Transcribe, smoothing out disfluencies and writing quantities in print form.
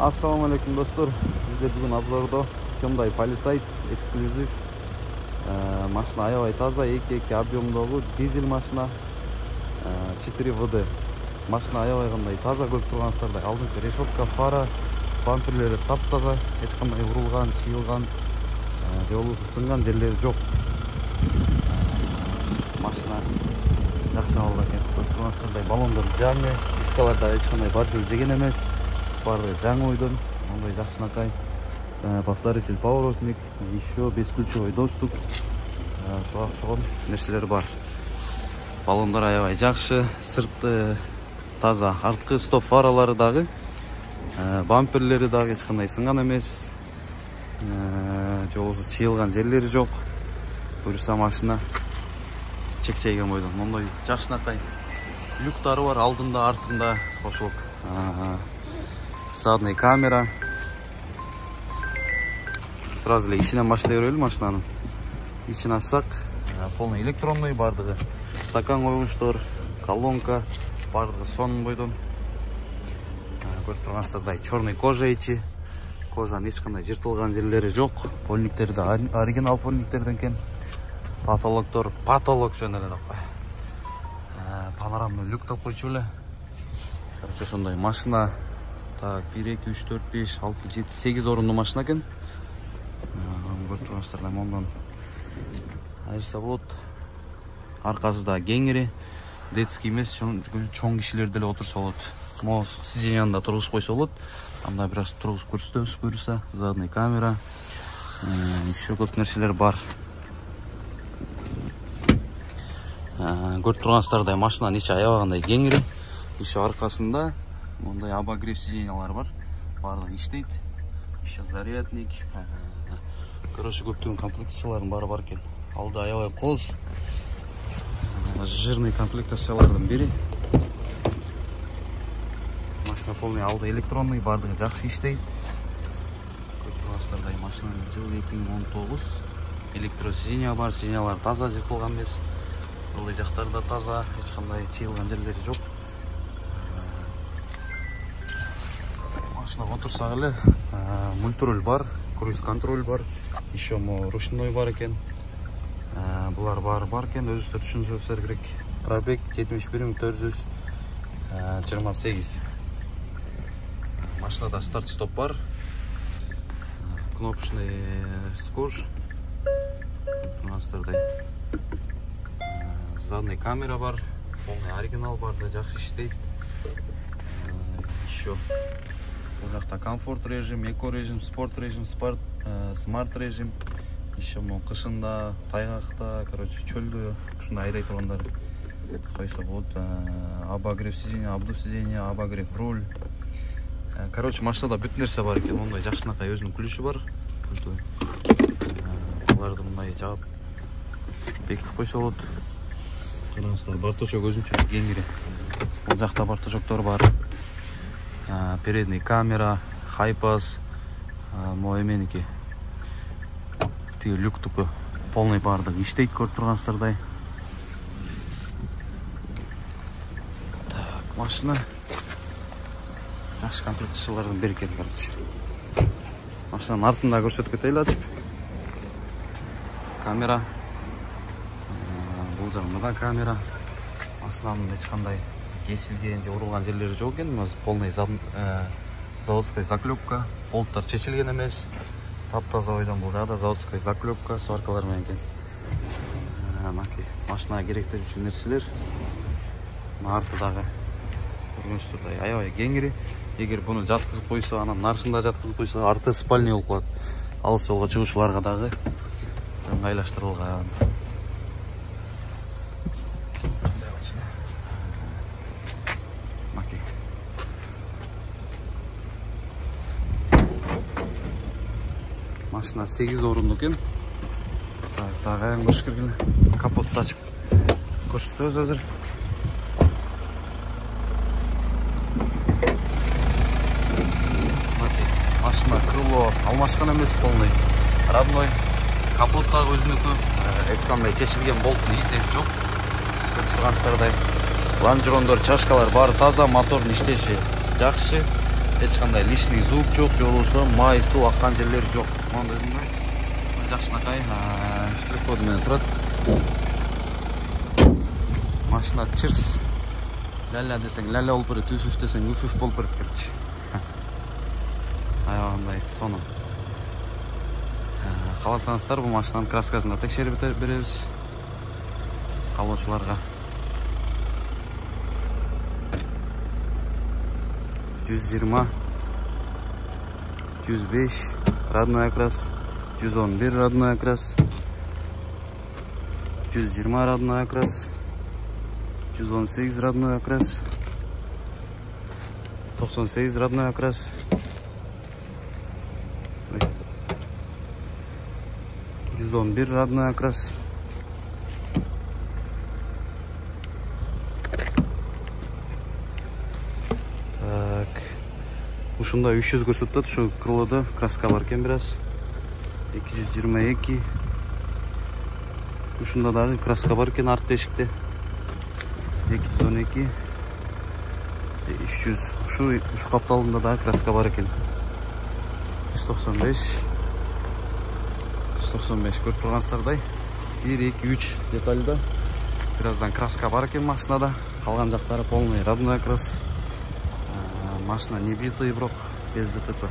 Assalamu alaikum dostlar. Bizde bugün обзорда Hyundai Palisade эксклюзив машина аябай таза 2.2 объемдогу дизель машина 4 ВД. Машина аябай кандай таза, көрүп тургансыздардай алдыңкы решетка, фара, бамперлери таптаза, эч кандай урулган, чыйылган, жолубузу сынган жерлери жок. Машина жакшы абалда экен. Көрүп тургансыздардай баллондор жаңы, дискаларда эч кандай бар жол жеген эмес. Барды жаңы ойдон, ондай жакшынакай. Повторитель поворотник, еще бесключевой доступ. Ошого окшогон нерселер бар. Баллондор аябай жакшы, сырты таза, арткы стоп фаралары дагы, бамперлери дагы эч кандай сынган эмес. Жолубузу чыйылган жерлери жок. Буюрса машина чек-чейген бойдон мондой жакшынакай люктары бар, алдында, артында кошулуп. Задний камера. Сразу эле ичинен баштай берели машинанын. Ичин ачсак, полный электронный бардыгы. Стакан койгучтор, колонка бардыгы сонун бойдон. Көрүп тургансыздардай черный кожа ичи. Кожанын эч кандай жыртылган жерлери жок. Полниктери да оригинал полниктерден экен. Потолоктор потолок жөн эле деп. Панорамный люк деп койчу эле. Короче, ошондой машина. Так, 1, 2, 3, 4, 5, 6, 7, 8 орунду машина экен. Көрүп тургансыздардай мондон айырса болот. Аркасы да кеңири, детский эмес, чоң кишилер деле отурса болот. Могу сиденьянда тургузуп койсо болот. Анда бир аз тургузуп көрсөтөбүз буюрса. Задний камера. Еще көп нерселер бар. Көрүп тургансыздардай машинанын ичи аябай кандай кеңири. Еще аркасында мондай обогрев сиденьялар бар. Барлыгы иштейт. Еще зарядник. Короче, көптөгөн комплектациялардын баары бар экен. Алды аябай коз. Жирный комплектациялардын бири. Машина полный алды электронный, бардыгы жакшы иштейт. Көрүп тургансыздардай машинанын жылы 2019. Электро сиденья бар, сиденьялар таза, жыртылган эмес. Ылдый жактары да таза, эч кандай чыйылган жерлери жок. Машина отурсак эле мультруль бар, круиз контроль бар, еще ручной бар экен. Булар баары бар экен, өзүңүздөр түшүнсөңүздөр керек. Пробег 71.428. Машинада старт стоп бар. Кнопочный скош. Задний камера бар, полный оригинал бар, да жакшы иштейт. Еще бул жакта комфорт режим, эко режим, спорт режим, смарт режим. Еще кышында, тайгакта, короче, чөлдө ушундай айдай тургандар койсо болот. Обогрев сиденья, обдув сиденья, обогрев руль. Короче, машинада бүт нерсе бар экен. Мондай жакшынакай өзүнүн күлүшү бар. Буларды мындай жаап бекитип койсо болот. Тургансыздар, барточок өзүнчө кеңири. Бул жакта барточоктор бар. Передний камера, хайпас, моеменики. Тиги люктуку полный бардыгы иштейт, көрүп тургансыздардай. Так, машина жакшы комплектациялардын бири экен, короче. Машинанын артында көрсөтүп кетели ачып. Камера. Бул жагында камера. Машинанын эч кандай кесилген же урулган жерлери жок экен. Полный заводской заклепка. Болттар чечилген эмес. Таптаза ойдон бул жагда заводской заклепка, сваркалар менен экен. Машинага керектүү үчүн нерселер. Арты дагы көргөнсүздөй аябай кеңири. Эгер буну жаткызып койсо, анан наркында жаткызып койсо, арты спальня болуп калат. Алыс жолго чыгуучуларга дагы ыңгайлаштырылган. Машина 8 орунду экен. Так, дагы аян көрүш керек эле. Капотты ачып көрсөтөбүз азыр. Машина крыло алмашкан эмес, полный родной. Капот дагы өзүнүкү. Эч кандай чечилген болттун издери жок. Көрүп тургансыздардай. Лонжерондор, чашкалар баары таза, мотордун иштеши жакшы. Эч кандай лишний звук жок, же болбосо май, суу аккан жерлер жок. Мондай жакшынакай штрих-коду менен турат. Машина чырс. Ля-ля десең ля-ля болуп берет, үф-үф десең үф-үф болуп берет келчи. Аябагандай сонун. Кааласаңыздар, бул машинанын краскасын да текшерип беребиз каалоочуларга. 120, 105 родной окрас, 111 родной окрас, 120 родной окрас, 118 родной окрас, 98 родной окрас, 111 родной окрас. Ушунда 300 көрсөтөт, ушу крылоодо краска бар экен бир аз. 222. Ушунда дагы краска бар экен арт эшикте. 212. 300. Ушу капталында дагы краска бар экен. 195. 195 көрүп тургансыздардай. 1, 2, 3 детальда. Бираздан краска бар экен машинада. Калган жактары полный родной окрас. Машина не битый, бирок без ДТП.